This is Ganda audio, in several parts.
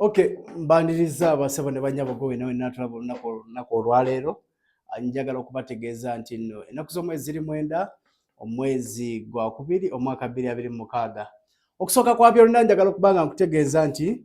Okay, mbandiriza abasaba ne banyabagowe nawe natulaba olunaku olwaleero njagala okubategeeza nti nno ennaku z'omwezi ziri 9 omwezi gwa 2 omwaka 2026. Okusooka kwabyo oluna njagala okubanga nkutegeeza nti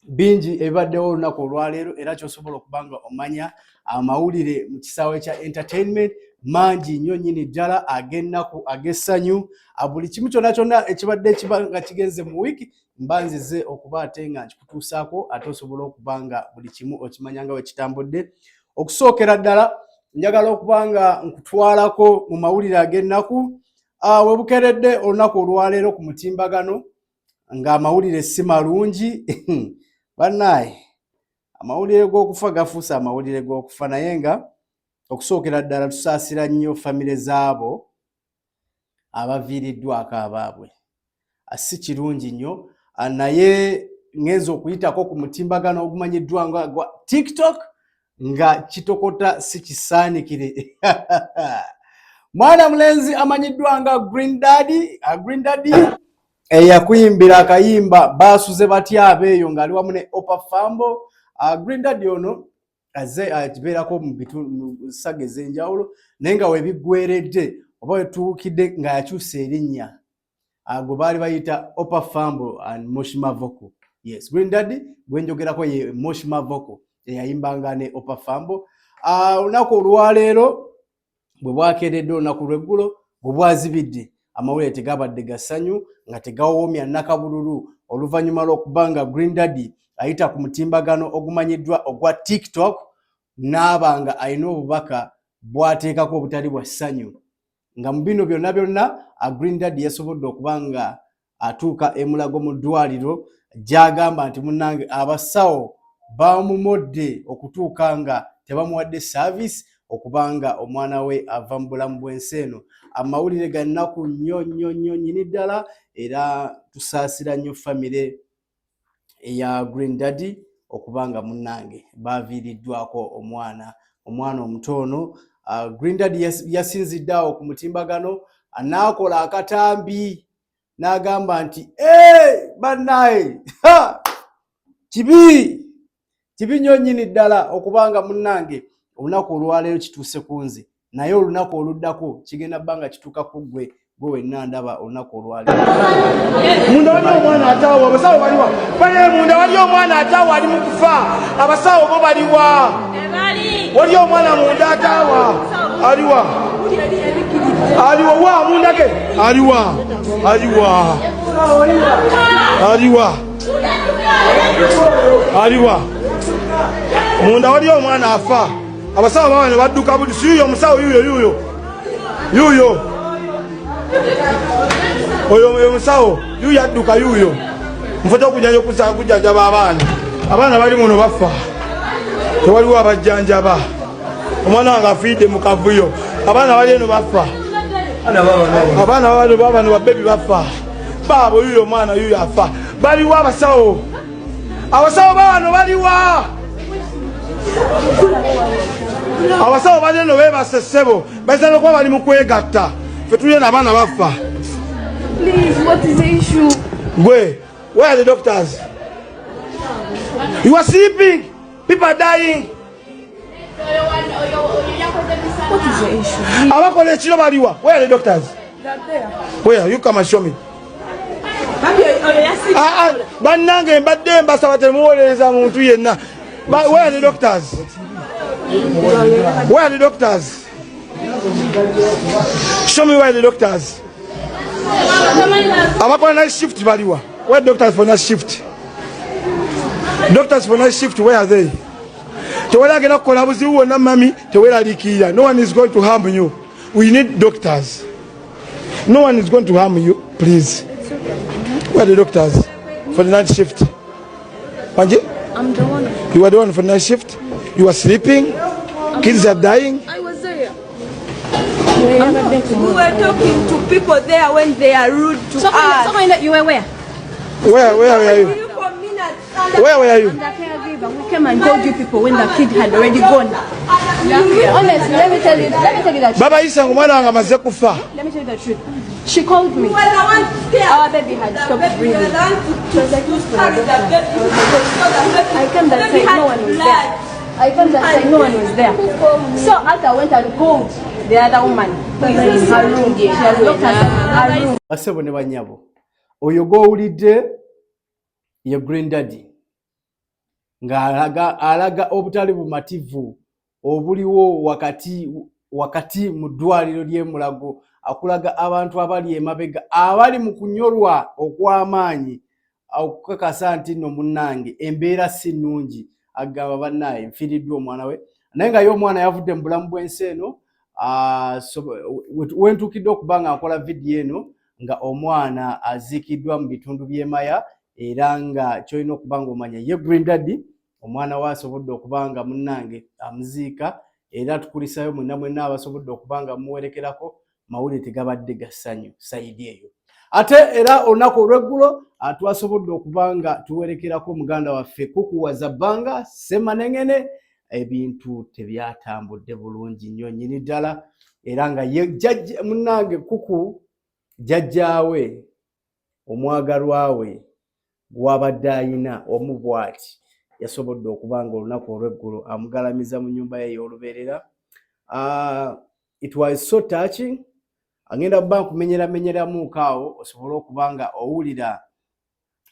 bingi ebibaddewo olunaku olwaleero era ky'osobola okubanga omanya amawulire mu kisaawe kya entertainment mangi nnyo nnyini ddala ag'ennaku ag'essanyu buli kimu kyonna kyonna ekibadde nga kigenze mu wiiki mbanzize okuba ate nga nkikutuusaako ate osobola okuba nga buli kimu okimanya nga bwe kitambudde. Okusookera ddala njagala okuba nga nkutwalako mu mawulire ag'ennaku we bukeredde olunaku olwaleero ku mutimbagano ng'amawulire si malungi bannaaye amawulire g'okufa gafuuse amawulire g'okufa naye nga okusookera ddala tusaasira nnyo famire zaabo abaviiriddwako abaabwe si kirungi nnyo naye ngenza okuyitako ku mutimbagano ogumanyiddwa nga gwa TikTok nga kitokota si kisaanikire mwana mulenzi amanyiddwa nga Green Daddy eyakuyimbira akayimba baasuze batya abeeyo ng'ali wamu ne Opa Fambo. Green Daddy ono aze akibeerako mu ssaga ez'enjawulo naye nga webiggweredde oba wetuukidde nga yakyusa erinnya gwe baali bayita Opa Fambo and Moshi Mavoko. Yes, Green Daddy gwe njogerako ye Moshi Mavoko eyayimbanga ne Opa Fambo. Olunaku olwaleero bwe bwakeeredde olunaku lw'eggulo bwe bwazibidde amawulire tegabadde gassanyu nga tegawoomya nakabululu oluvannyuma lw'okubanga Green Daddy ayita ku mutimbagano ogumanyiddwa ogwa TikTok n'abanga alina obubaka bw'ateekako obutali bwa ssanyu nga mu bino byonna Green Daddy yasobodde okuba nga atuuka emulago mu ddwaliro gy'agamba nti munnange abasawo bamumodde okutuuka nga tebamuwadde service okubanga omwana we ava mu bulamu bw'ensi eno. Amawulire ga nnaku nnyo nnyini ddala era tusaasira nnyo famire eya Green Daddy okubanga munnange baviiriddwako omwana omutono. Green Daddy yasinziddeawo ku mutimbagano n'akola akatambi n'agamba nti bannaaye kibi nnyo nnyini ddala okubanga munnange olunaku olwaleero kituuse ku nze naye olunaku oluddako kigenda bbanga kituuka ku gwe wenna ndaba olunaku olwaleero. Munda wali omwana ataawa abasawo baliwa bale munda wali omwana ataawa ali mu kufa abasawo bo baliwa wali omwana munda ataawa aliwa wa munda ke aliwa munda wali omwana afa abasawo bawe ne badduka buli si yuyo omusawo yuyo oyo musawo yuyo adduka yuyo nfote okujanja okujjanjaba abaana bali muno bafa tewaliwo abajjanjaba omwana wange afiidde mu kavuyo abaana bali eno bafa abaana babano babebi bafa baabo yuyo omwana yuyo afa baliwo abasawo babano baliwa abasawo bali eno beebase ssebo bayinza n'okuba bali mu kwegatta ffe tulye n'abaana bafa. Please, what is the issue? Where are the doctors? You are sleeping. People are dying. What is the issue? Where are the doctors? They're there. Where? You come and show me. Bannange mbadde mbasaba temuwolereza muntu yenna. Where are the doctors? Where are the doctors? Show me where are the doctors. Abakola night shift baliwa. Where doctors for night shift? Doctors for night shift, where are they? Tewala gena kukola buzibu wonna mami teweralikirira. No one is going to harm you. We need doctors. No one is going to harm you, please. Where are the doctors for the night shift? Anji? I'm the one. You are the one for night shift? You are sleeping? Kids are dying? I was there. We were talking to people there when they are rude to us. Someone that you were where? Where are you? Where were you? We came and told you people when the kid had already gone. Honestly, let me tell you the truth. Baba Isa ngumwana wanga amaze kufa. Let me tell you the truth. She called me. Our baby had stopped breathing. She was like, found that side, no one was there. I found that side, no one was there. So after I went and called the other woman in her room. She has looked at her room. Basebo ne banyabo. Oyo gowulidde ye Green Daddy. Nga alaga obutali bumativu obuliwo wakati mu ddwaliro ly'e Mulago, akulaga abantu abali emabega abali mu kunyolwa okw'amaanyi okukakasa nti nno munnange embeera si nnungi, agamba bannaye nfiiriddwa omwana we, naye nga ye omwana yavudde mu bulamu bw'ensi eno. Wentuukidde okuba nga akola vidiyo eno nga omwana aziikiddwa mu bitundu by'e Maya, era nga kyolina okuba nga omanya ye Green Daddy omwana we asobodde okuba nga munnange amuziika, era tukulisayo mwenna abasobodde okuba nga muwerekerako, mawulire tegabadde ga ssanyu sayidi eyo. Ate era olunaku olw'eggulo twasobodde okuba nga tuwerekerako muganda waffe Kuku Wazabbanga Ssemanengene, ebintu tebyatambudde bulungi nnyo nnyini ddala, era nga ye munnange Kuku jjajjaawe omwagalwa we gw'abadde ayina omu bw'ati yasobodde okuba nga olunaku olw'eggulo amugalamiza mu nnyumba ye ey'olubeerera. It was so touching. Agenda kuba nkumenyeramu kaawo osobole okuba nga owulira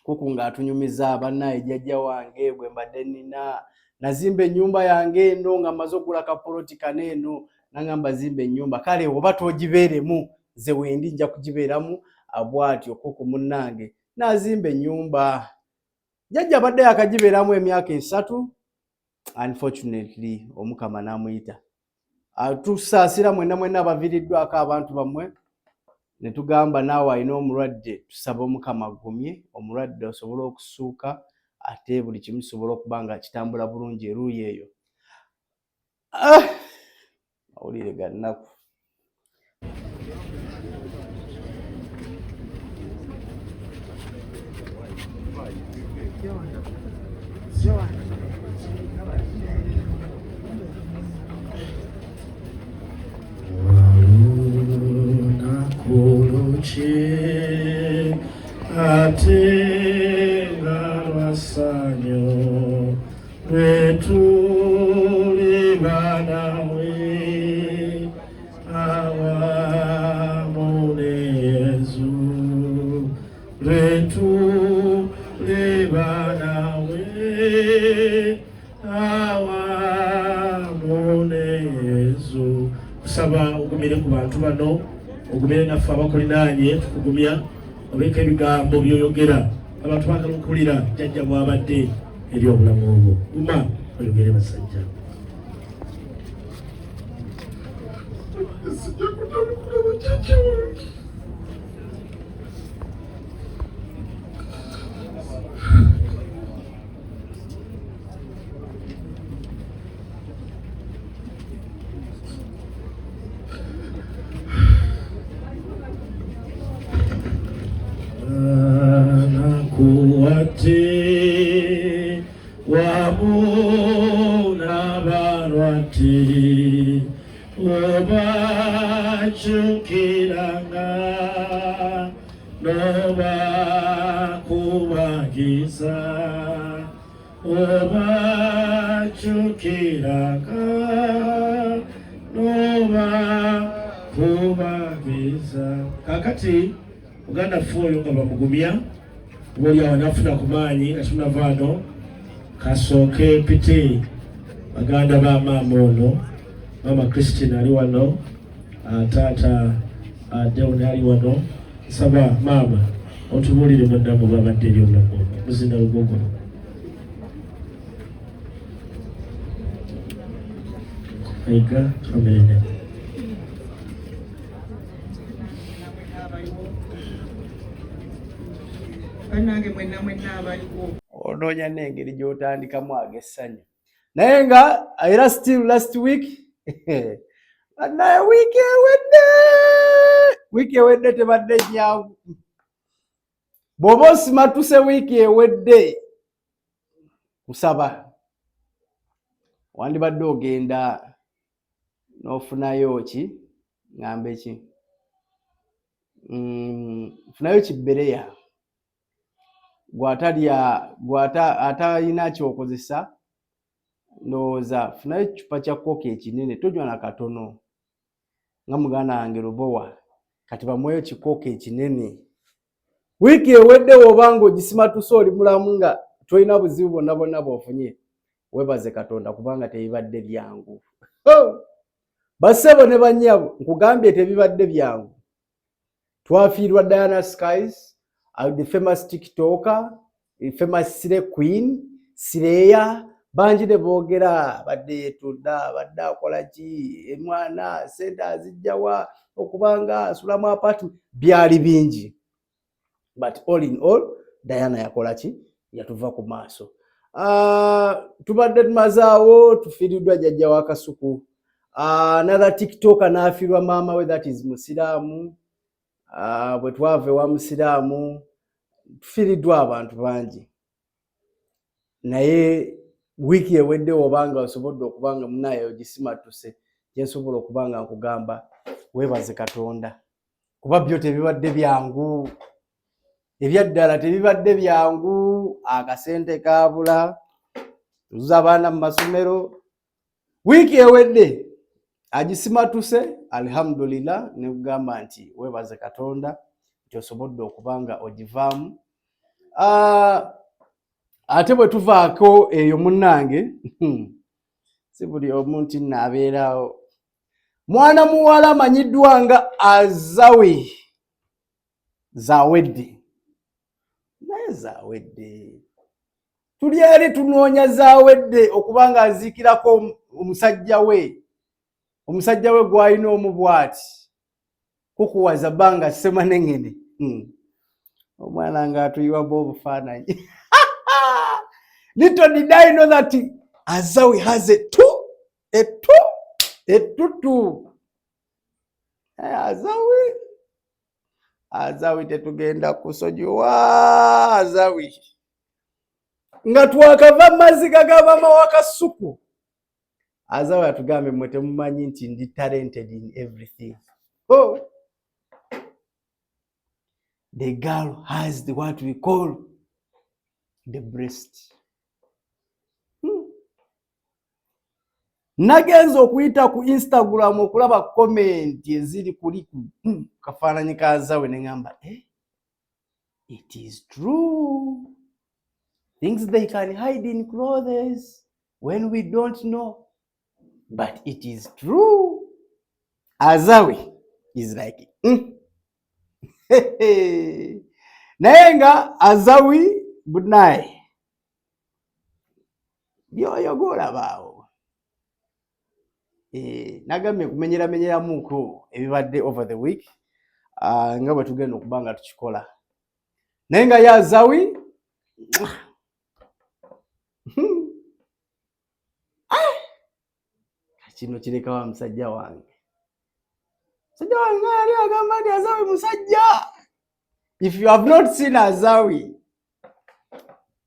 Kuku ng'atunyumiza bannaye jjajja wange bwe mbadde nnina nazimba ennyumba yange eno nga mmaze okugula kapoloti kane eno nangamba zimba ennyumba, kale oba togibeeremu nze wendi nja kugibeeramu. Bw'atyo Kuku munnange n'azimba ennyumba. Jjajja abadde yakagibeeramu emyaka 3. Unfortunately Omukama n'amuyita. Tusaasira mwenna abaviiriddwako abantu bammwe, ne tugamba naawe alina omulwadde tusaba Omukama agumye omulwadde osobole okusuuka, ate buli kimu kisobole okuba nga kitambula bulungi eruuyi eyo. Mawulire ga nnaku. Atenga lwasanyo lwetuli banawe awamu ne Yesu lwetuli banawe awamu ne Yesu. Kusaba ogumire ku bantu bano, ogumire naffe abakulinaanye, tukugumya obeka ebigambo byoyogera abantu bagala okuwulira jjajja bw'abadde eri obulamu obwo. Guma oyogere basajja. Nakuwate wamuna barwati obachukiranga nobakubagiza obachukiranga nobakubagiza. Kakati Uganda fuoyo nga bamugumya boli awanafuna ku maanyi nga tunava ano kasooke pite baganda ba maama ono, Mama Christine ali wano, taata Deon ali wano. Nsaba maama otubuulire mwendamu babadde eri obulamu muzinda lugogo. Aiga amen. Onoonya n'engeri gy'otandikamu ag'essanyu. Naye nga era still last week naye wiiki ewedde tebadde nyangu. Bw'oba osimatuse wiiki ewedde kusaba wandibadde ogenda n'ofunayo ki ngambe ki funayo kibbereya atalina kyokozesa ndowooza funayo ekicupa kya kooka ekinene tonywa na katono nga muganda wange Lubowa kati bamweyo kikooka ekinene. Wiiki ewedde w'obanga ogisimatuse oli mulamu nga tolina buzibu bonna bonna bw'ofunye weebaze Katonda kubanga tebibadde byangu. Bassebo ne bannyabo nkugambye tebibadde byangu. Twafiirwa Diana Skies, the famous TikToker, the famous Sire Queen, Sireya, bangi ne boogera badde yetunda badde akola ki emwana sente azijjawa okubanga asulamu apartment byali bingi. But all in all, Diana yakola ki yatuva ku maaso. Tubadde tumazaawo tufiiriddwa jjajja wa Kasuku. Another TikToker n'afiirwa maama we, that is Musiraamu. Bwe twava ewa Musiraamu tufiiriddwa abantu bangi. Naye wiiki ewedde obanga osobodde okubanga munaye ogisimatuse gyensobola okubanga nkugamba weebaze Katonda kuba byo tebibadde byangu. Ebyaddala tebibadde byangu, akasente kaabula, tuza abaana mu masomero. Wiiki ewedde agisimatuse, alhamdulillah, ne kugamba nti weebaze Katonda nti osobodde okubanga ogivaamu. Ate bwe tuvaako eyo munnange, si buli omuntu naabeerawo. Mwana muwala amanyiddwa nga Azawi Zawedde. Naye Zawedde tuli eri tunoonya Zawedde okubanga aziikirako omusajja we gw'alina omubwati kukuwaza bbanga Ssemanengene. Omwana nga atuyiwamu obufaananyi. Little did I know that Azawi has a tutu. Azawi tetugenda kusonyiwa Azawi. Nga twakava maziga g'amaama wa Kasuku. Azawi atugambe mmwe temumanyi nti ndi talented in everything. The girl has what we call the breast. Nagenza okuyita ku Instagram okulaba comment eziri kuli kafaananyi ka Azawi ne ngamba it is true. Things they can hide in clothes when we don't know. But it is true. Azawi is like naye nga Azawi bunaye byoyogola baawo. Nagambye kumenyeramuko ebibadde over the week nga bwe tugenda okubanga tukikola. Naye nga ya Azawi kino kirekawa musajja wange. Musajja wange ali agamba nti Azawi musajja. If you have not seen Azawi,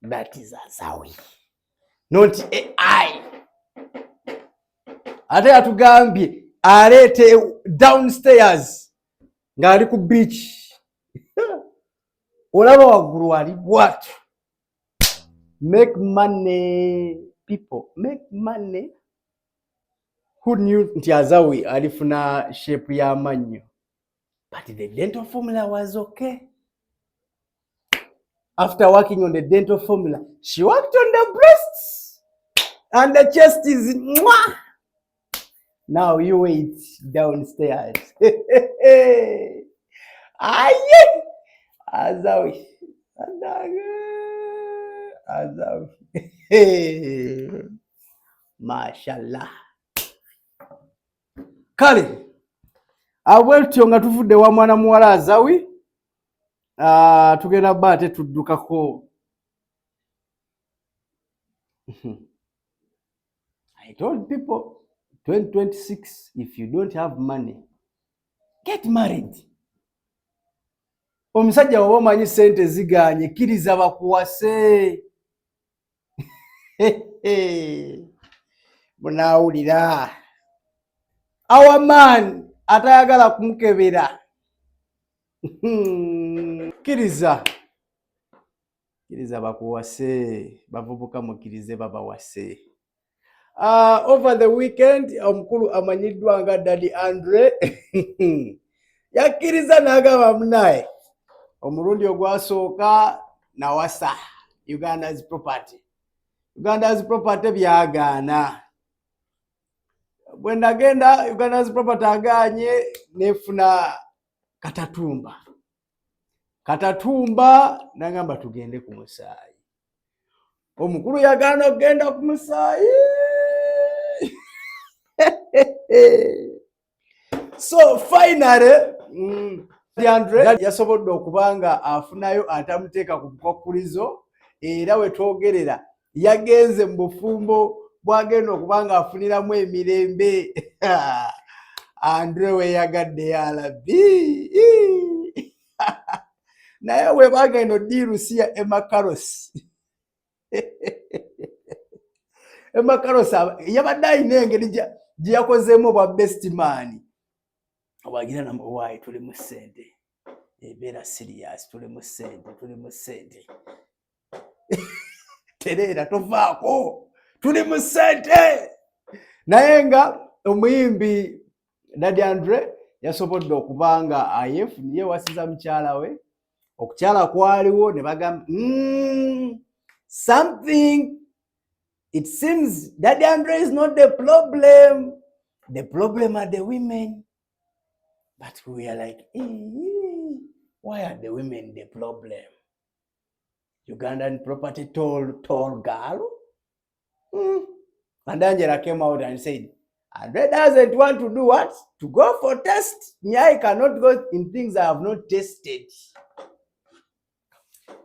that is Azawi, not AI. Ate atugambye aleete downstairs ng'ali ku beach. Olaba waggulu ali bwatu. Make money, people. Make money. Who knew nti Azawi alifuna shape ya manyo? But the dental formula was okay. After working on the dental formula, she worked on the breasts. And the chest is mwah! Now you wait downstairs. Aye! Azawi. Azawi. Mashallah. Kale. Abwetyo nga tuvudde wa mwana muwala Azawi. Tugenda bate tuddukako. I told people 2026, if you don't have money, get married. Omusajja oba omanyi sente ziganye kkiriza bakuwase. Munaawulira. Our man atayagala kumukebera. Kkiriza. Kiriza bakuwase bavubuka mukirize babawase. Over the weekend omukulu amanyiddwa nga Daddy Andre yakkiriza n'agamba munaye omulundi ogwasooka nawasa Uganda's property byagaana. Bwe nagenda Uganda's property agaanye nefuna katatumba nagamba tugende ku musaayi. Omukulu yagaana okugenda ku musaayi. So finally Andre yasobodde okubanga afunayo atamuteeka ku bukwakulizo, era we twogerera yagenze mu bufumbo bwagenda okubanga afuniramu emirembe. Andre we yagadde yalabi. Naye we bagenda odirusiya Emakaros. Emakaros yabadde ayina engeri gye yakozeemu obwa best man. Wagira na mwayi tuli mu ssente. Ebeera serious tuli mu ssente. Terera tovaako tuli mu ssente. Naye nga omuyimbi Daddy Andre yasobodde okubanga ayefuniye wasiza mukyala we. Okukyala kwaliwo ne bagamba something. It seems Daddy Andre is not the problem. The problem are the women. But we are like, why are the women the problem? Ugandan property tall girl. And Angela came out and said, Andre doesn't want to do what? To go for test. I cannot go in things I have not tested.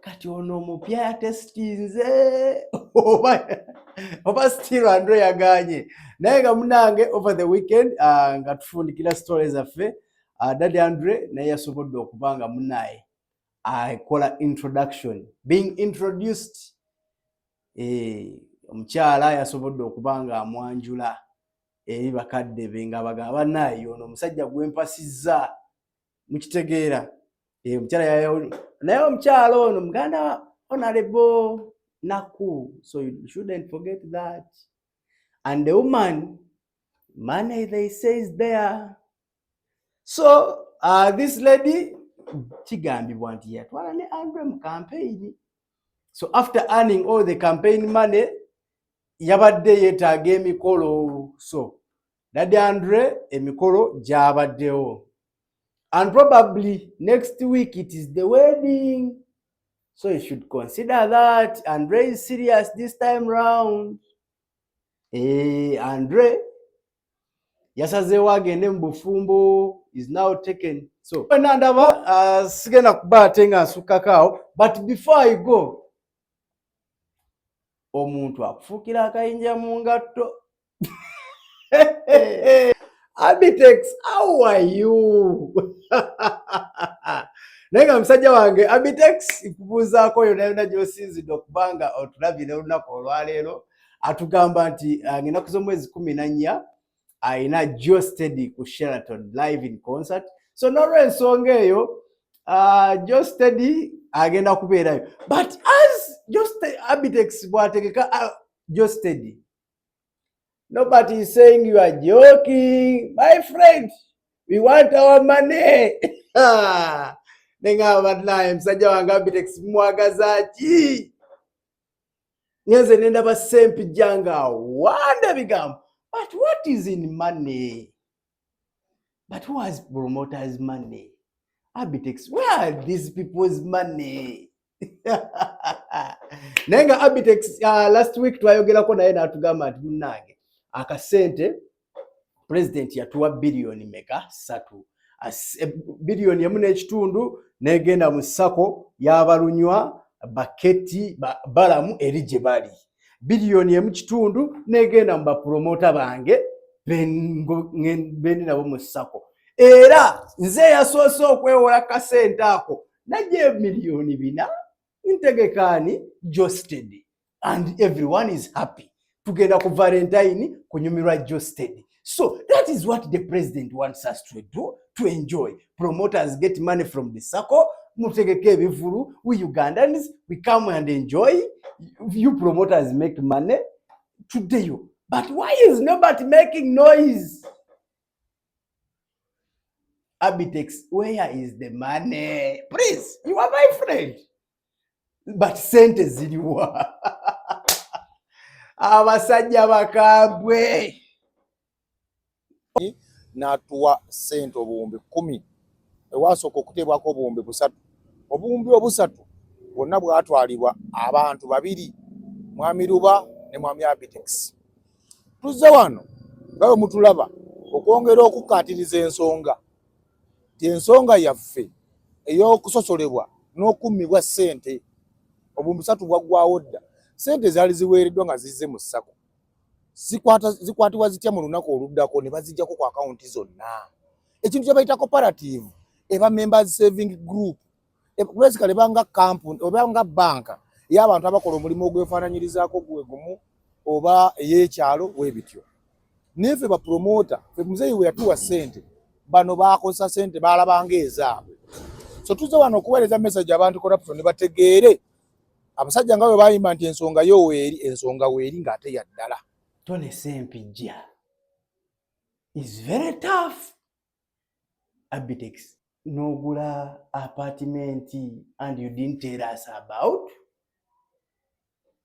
Kati ono mupya ya testinze. Oba still Andre yaganye. Naye nga munange over the weekend nga tufundikira stories affe. Daddy Andre naye yasobodde okubanga munaye akola introduction, being introduced. Omukyala yasobodde okubanga amwanjula eri bakadde be nga bagamba naye ono omusajja gwempasizza mukitegeera. Omukyala naye omukyala ono muganda Honorable Naku, so you shouldn't forget that. And the woman, money they say is there. So this lady kigambibwa nti yatwala ne Andre mu campaign. So after earning all the campaign money yabadde yeetaaga emikolo. So Daddy Andre emikolo gyabaddewo. And probably next week it is the wedding. So you should consider that. Andre is serious this time round. Andre yasazeewo agende mu bufumbo is now taken. So nandaba sigenda kuba ate nga nsukakaawo. But before I go, omuntu akufuukira akayinja mu ngatto. Abitex, how are you? Nenga musajja wange Abitex ikubuuzaako yonna gy'osinzidde okubanga otulabire olunaku olwaleero. Atugamba nti ng'ennaku z'omwezi 14 ayina Joe Steady ku Sheraton live in concert. So n'olw'ensonga eyo Joe Steady agenda kubeerayo. But as Abitex bw'ategeka Joe Steady, nobody is saying you are joking. My friend, we want our money. Nenga badlaye msajja wange Abitex mwagaza ki? Nyenze nenda basempi janga wanda bigambo. But what is in money? But who has promoters' money? Abitex, where are these people's money? Nenga Abitex last week twayogerako naye n'atugamba nti munnange akasente president yatuwa billion meka 3 billion emu n'ekitundu negenda mu sako y'abalunywa baketi balamu eri gye bali. Billion emu kitundu negenda mu bapromota bange bendi nabo mu sako. Era nze yasoose okwewola kasente ako najje miliyoni 4 ntegekaani Joe Steady and everyone is happy. Tugenda ku Valentine kunyumirwa Joe Steady. So that is what the president wants us to do, to enjoy. Promoters get money from the circle mutegeke ebivulu, we Ugandans, we come and enjoy, you promoters make money today. But why is nobody making noise? Abitex, where is the money? Please, you are my friend. But sente ziliwa. Abasajja bakambwe. N'atuwa sente obuwumbi 10 ewasooka okutebwako obuwumbi 3 obuwumbi obusatu bwonna bwatwalibwa abantu 2 mwami Luba ne mwami Abitex. Tuzze wano nga mutulaba okwongera okukkaatiriza ensonga ensonga yaffe ey'okusosolebwa n'okummibwa sente obuwumbi 3 bwaggwawo dda. Sente zaali ziweereddwa nga zizze mu ssako zikwatibwa zitya mu lunaku oluddako ne baziggyako ku akawunti zonna. Ekintu kye bayita cooperative eba members saving group basically ebanga company oba nga banka y'abantu abakola omulimu ogwefaananyirizaako gwe gumu oba ey'ekyalo weebityo. Neffe ba promoter ffe muzeeyi we yatuwa sente bano baakozesa sente baalabanga ezaabwe. So tuzze wano okuweereza message abantu corruption ne bategeere abasajja nga bwe bayimba nti ensonga yo weeri ensonga weeri ng'ate ya ddala. Tony Sempijja is very tough. Abitex, nogula apartment and you didn't tell us about.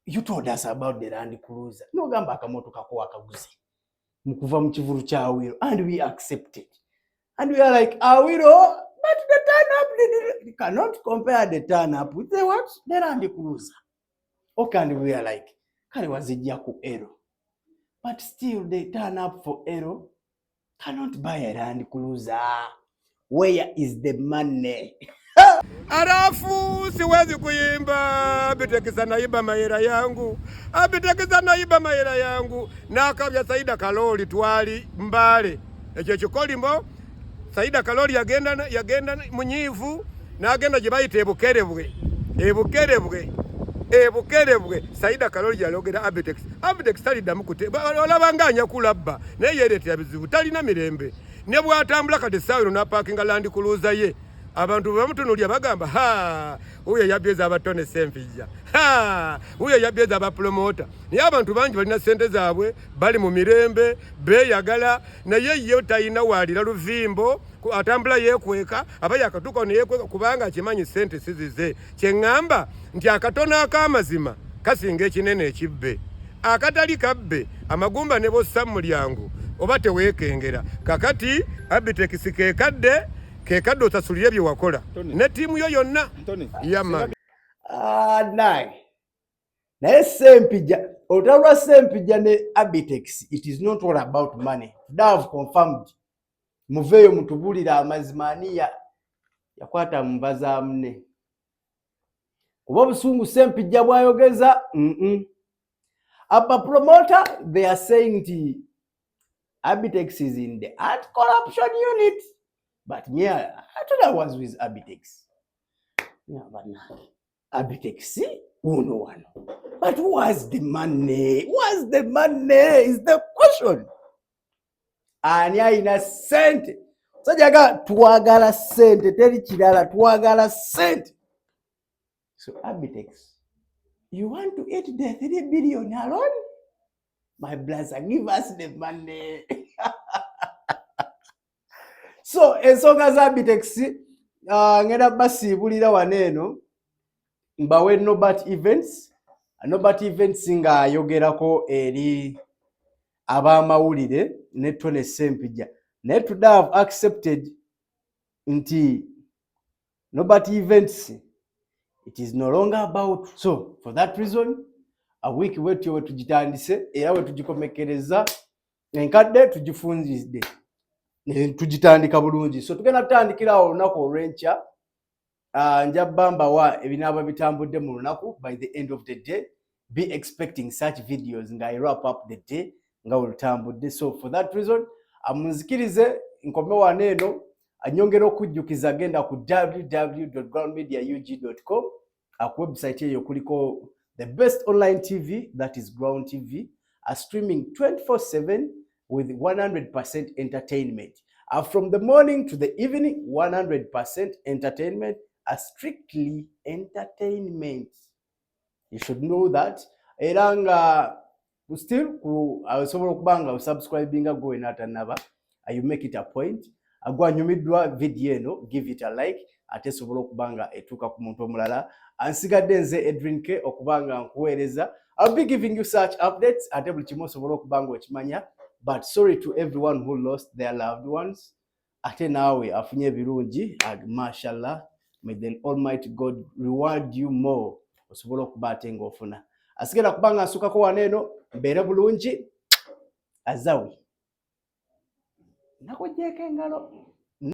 You told us about the Land Cruiser. No gamba akamotoka ko akaguzi. Mukuva mu kivulu kya Awiro and we accepted. And we are like, Awiro, but the turn up, you cannot compare the turn up with the what? The Land Cruiser. Okay, and we are like, kale wazijja ku Ero. But still they turn up for Ero. Cannot buy a Land Cruiser. Where is the money? Alafu siwezi kuimba Abitex naiba mahera yangu. Abitex naiba mahera yangu. Nakabya Saida Kaloli twali Mbale. Ekyo kikolimbo Saida Kaloli yagenda munyivu n'agenda gye bayita ebukerebwe. Ebukerebwe Saida Kaloli yalogera Abitex. Abitex taliddamu olabanganya kulabba naye yereetera bizibu talina mirembe. Ne bwatambula kati sawiro na parkinga Land Cruiser ye. Abantu bamutunulya bagamba uyo yabyeza abatone Sempijja. Uyo yabyeza abapromota. Naye abantu bangi balina sente zaabwe bali mu mirembe beeyagala naye ye talina waalira luvimbo atambula yeekweka aba yakatuuka neyeekweka kubanga akimanyi sente sizize. Kyeŋŋamba nti akatono ak'amazima kasinga ekinene ekibbe. Akatali kabbe amagumba ne bossa mu mulyango oba teweekengera. Kakati Abitex kekadde osasulire bye wakola ne tiimu yo yonna yamma. Naye Sempijja, olutalo Sempijja ne Abitex, it is not all about money. They have confirmed. Muveeyo mutubulira amazima ani yakwata mbaza mne. Kuba busungu Sempijja bwayogeza, Apa promoter, they are saying the Abitex is in the art corruption unit. But me, I thought I was with Abitex. Yeah, but now Abitex, who no one. But who has the money? Who has the money is the question. Anya ina sente. Sajaga tuwagala sente. Teri chidala tuwagala sente. So Abitex, you want to eat the 3 billion alone? My brother, give us the money. So, ensonga za Abitex, ngenda basibulira waneeno, mbawe Nobat Events. Nobat Events nga ayogerako eri abamawulire ne Tony Sempijja. Naye today have accepted nti Nobat Events, it is no longer about. So, for that reason, a week wetu we tujitandise, era we tujikomekereza, enkadde tujifunzidde. Tujitandika bulungi. So tugenda tutandikira olunaku olw'enkya. Njabamba wa ebinaaba bitambudde mu lunaku by the end of the day. Be expecting such videos nga I wrap up the day nga olutambudde. So for that reason, amunzikirize nkome waneeno anyongera okujjukiza agenda ku www.groundmediaug.com. Ku website eyo kuliko the best online TV, that is Ground TV, streaming 24/7 with 100% entertainment. From the morning to the evening, 100% entertainment are strictly entertainment. You should know that. Era nga still osobola okubanga usubscribinga gwe natanaba, you make it a point. Agwanyumiddwa video eno, give it a like, ate sobola okubanga etuuka ku muntu omulala. Ansigadde nze Edwin K okubanga nkuweereza. I'll be giving you such updates ate buli kimu osobola okubanga okimanya. But sorry to everyone who lost their loved ones. Ate naawe afunye ebirungi, mashallah. May the Almighty God reward you more. Osobola okuba ate ng'ofuna. Asigala kubanga nsukako waneeno, mbeere bulungi. Azawi. Nakugyeko engalo.